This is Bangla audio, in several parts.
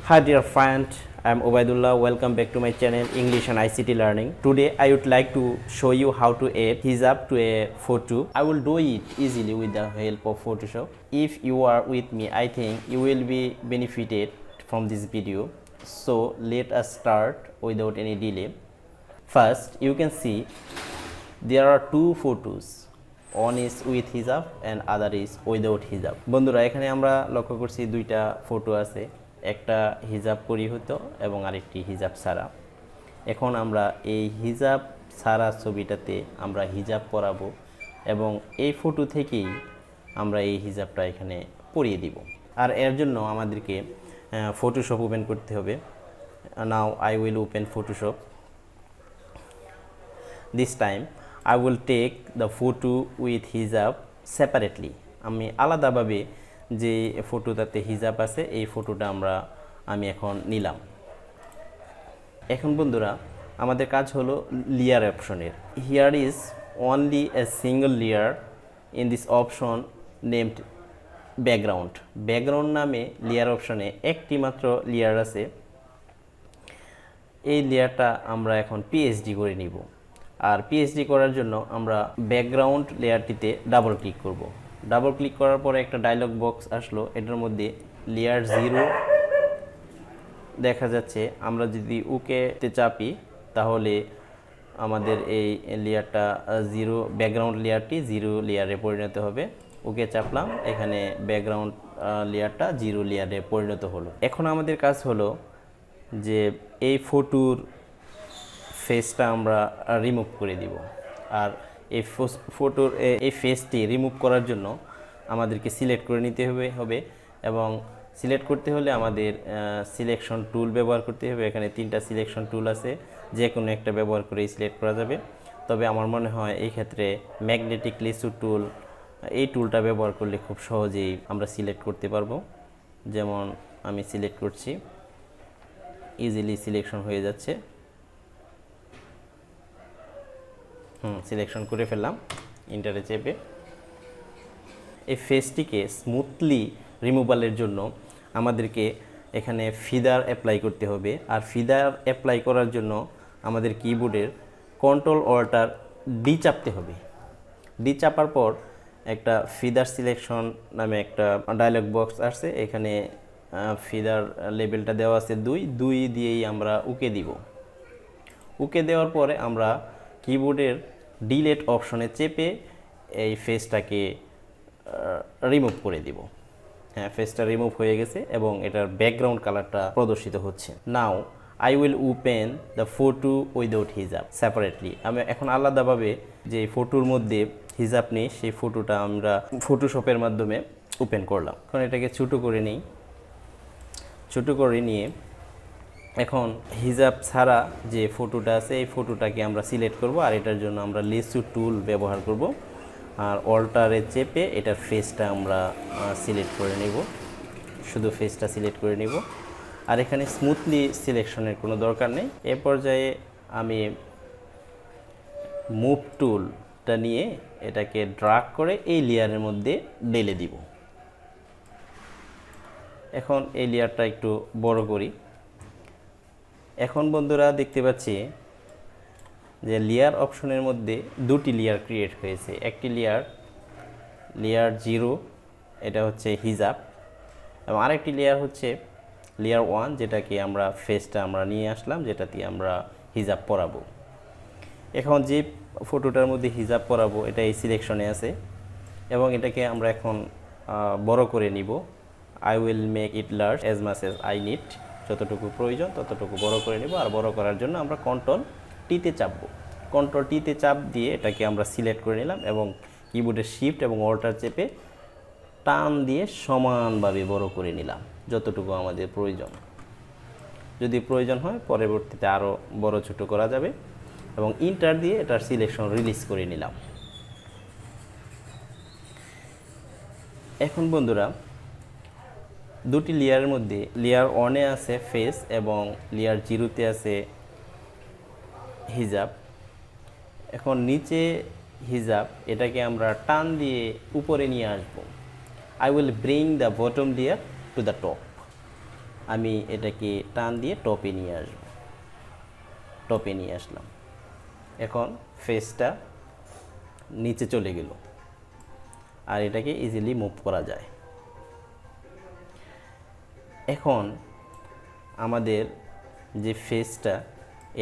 Hi dear friend, I am Obaidullah. Welcome back to my channel English and ICT Learning. Today I would like to show you how to add hijab to a photo. I will do it easily with the help of Photoshop. If you are with me, I think you will be benefited from this video. So let us start without any delay. First, you can see there are two photos. One is with hijab and other is without hijab. বন্ধুরা এখানে আমরা লক্ষ্য করছি দুইটা ফটো আছে, একটা হিজাব পরিহিত এবং আরেকটি হিজাব ছাড়া। এখন আমরা এই হিজাব ছাড়া ছবিটাতে আমরা হিজাব পরাবো এবং এই ফটো থেকেই আমরা এই হিজাবটা এখানে পরিয়ে দিব। আর এর জন্য আমাদেরকে ফটোশপ ওপেন করতে হবে। Now I will open Photoshop. This time I will take the photo with hijab separately. আমি আলাদাভাবে যে ফটোটাতে হিজাব আছে এই ফটোটা আমি এখন নিলাম। এখন বন্ধুরা আমাদের কাজ হলো লেয়ার অপশনের। Here is only a single layer in this option named background. Background নামে লেয়ার অপশনে একটি মাত্র লেয়ার আছে। এই লেয়ারটা আমরা এখন পিএইচডি করে নিব। আর পিএইচডি করার জন্য আমরা ব্যাকগ্রাউন্ড লেয়ারটিতে ডাবল ক্লিক করব। ডাবল ক্লিক করার পরে একটা ডায়লগ বক্স আসলো, এটার মধ্যে লেয়ার 0 দেখা যাচ্ছে। আমরা যদি ওকেতে চাপি তাহলে আমাদের এই লেয়ারটা 0 ব্যাকগ্রাউন্ড লেয়ারটি 0 লেয়ারে পরিণত হবে। ওকে চাপলাম, এখানে ব্যাকগ্রাউন্ড লেয়ারটা 0 লেয়ারে পরিণত হলো। এখন আমাদের কাজ হলো যে এই ফটোর ফেসটা আমরা রিমুভ করে দিব। আর এই ফটোর এই ফেসটি রিমুভ করার জন্য আমাদেরকে সিলেক্ট করে নিতে হবে এবং সিলেক্ট করতে হলে আমাদের সিলেকশন টুল ব্যবহার করতে হবে। এখানে 3টা সিলেকশন টুল আছে, যে কোনো একটা ব্যবহার করেই সিলেক্ট করা যাবে। তবে আমার মনে হয় এই ক্ষেত্রে ম্যাগনেটিক লেসু টুল, এই টুলটা ব্যবহার করলে খুব সহজেই আমরা সিলেক্ট করতে পারবো। যেমন আমি সিলেক্ট করছি, ইজিলি সিলেকশন হয়ে যাচ্ছে। সিলেকশন করে ফেললাম ইন্টারে চেপে। এই ফেসটিকে স্মুথলি রিমুভালের জন্য আমাদেরকে এখানে ফিদার অ্যাপ্লাই করতে হবে। আর ফিদার অ্যাপ্লাই করার জন্য আমাদের কিবোর্ডের কন্ট্রোল অল্টার ডি চাপতে হবে। ডি চাপার পর একটা ফিদার সিলেকশন নামে একটা ডায়লগ বক্স আসছে, এখানে ফিদার লেভেলটা দেওয়া আছে 2 দিয়েই আমরা ওকে দিব। ওকে দেওয়ার পরে আমরা কিবোর্ডের ডিলেট অপশনে চেপে এই ফেসটাকে রিমুভ করে দিব। হ্যাঁ, ফেসটা রিমুভ হয়ে গেছে এবং এটার ব্যাকগ্রাউন্ড কালারটা প্রদর্শিত হচ্ছে। Now I will open the photo without হিজাব সেপারেটলি। আমি এখন আলাদাভাবে যে ফটোর মধ্যে হিজাব নেই সেই ফটোটা আমরা ফটোশপের মাধ্যমে ওপেন করলাম। এখন এটাকে ছোটো করে নিই। ছোটো করে নিয়ে এখন হিজাব ছাড়া যে ফটোটা আছে এই ফটোটাকে আমরা সিলেক্ট করব। আর এটার জন্য আমরা লেসু টুল ব্যবহার করব। আর অল্টারে চেপে এটার ফেসটা আমরা সিলেক্ট করে নেব, শুধু ফেসটা সিলেক্ট করে নেব। আর এখানে স্মুথলি সিলেকশনের কোনো দরকার নেই। এ পর্যায়ে আমি মুভ টুলটা নিয়ে এটাকে ড্রাগ করে এই লেয়ারের মধ্যে ঢেলে দিব। এখন এই লেয়ারটা একটু বড় করি। এখন বন্ধুরা দেখতে পাচ্ছি যে লেয়ার অপশনের মধ্যে 2টি লেয়ার ক্রিয়েট হয়েছে। একটি লেয়ার 0, এটা হচ্ছে হিজাব, এবং আরেকটি লেয়ার হচ্ছে লেয়ার 1, যেটাকে আমরা ফেসটা নিয়ে আসলাম, যেটাতে আমরা হিজাব পরাবো। এখন যে ফটোটার মধ্যে হিজাব পরাবো এটা এই সিলেকশনে আছে এবং এটাকে আমরা এখন বড় করে নিব। I will make it large as much as I need. যতটুকু প্রয়োজন ততটুকু বড় করে নেব। আর বড় করার জন্য আমরা কন্ট্রোল টিতে চাপবো। কন্ট্রোল টিতে চাপ দিয়ে এটাকে আমরা সিলেক্ট করে নিলাম এবং কিবোর্ডের শিফট এবং অল্টার চেপে টান দিয়ে সমানভাবে বড় করে নিলাম যতটুকু আমাদের প্রয়োজন। যদি প্রয়োজন হয় পরবর্তীতে আরও বড় ছোট করা যাবে এবং ইন্টার দিয়ে এটার সিলেকশন রিলিজ করে নিলাম। এখন বন্ধুরা 2টি লেয়ারের মধ্যে লেয়ার 1-এ আছে ফেস এবং লেয়ার 0-তে আছে হিজাব। এখন নিচে হিজাব, এটাকে আমরা টান দিয়ে উপরে নিয়ে আসব। I will bring the bottom layer to the top. আমি এটাকে টান দিয়ে টপে নিয়ে আসব, টপে নিয়ে আসলাম। এখন ফেসটা নিচে চলে গেল আর এটাকে ইজিলি মুভ করা যায়। এখন আমাদের যে ফেসটা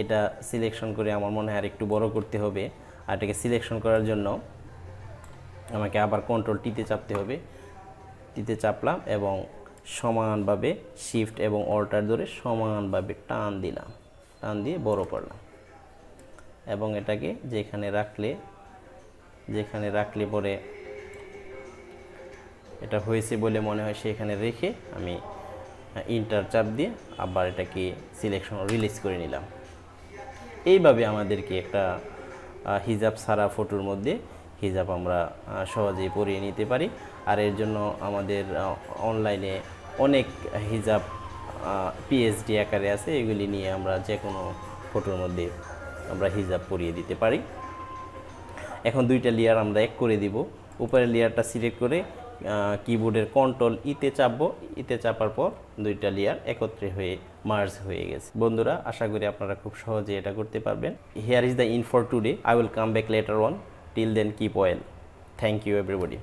এটা সিলেকশন করে আমার মনে হয় আর একটু বড় করতে হবে। আর এটাকে সিলেকশন করার জন্য আমাকে আবার কন্ট্রোল টিতে চাপতে হবে। টিতে চাপলাম এবং সমানভাবে শিফট এবং অল্টার ধরে সমানভাবে টান দিলাম, টান দিয়ে বড় করলাম এবং এটাকে যেখানে রাখলে পরে এটা হয়েছে বলে মনে হয় সেখানে রেখে আমি ইন্টার চাপ দিয়ে আবার এটাকে সিলেকশন রিলিজ করে নিলাম। এইভাবে আমাদেরকে একটা হিজাব ছাড়া ফটোর মধ্যে হিজাব আমরা সহজেই পরিয়ে নিতে পারি। আর এর জন্য আমাদের অনলাইনে অনেক হিজাব পিএইচডি আকারে আছে, এগুলি নিয়ে আমরা যে কোনো ফটোর মধ্যে আমরা হিজাব পরিয়ে দিতে পারি। এখন দুইটা লেয়ার আমরা এক করে দিব। উপরের লেয়ারটা সিলেক্ট করে কিবোর্ডের কন্ট্রোল ইতে চাপবো, ইতে চাপার পর দুইটা লেয়ার একত্রে হয়ে মার্জ হয়ে গেছে। বন্ধুরা, আশা করি আপনারা খুব সহজে এটা করতে পারবেন। Here is the end for today, I will come back later on, till then keep well, thank you everybody.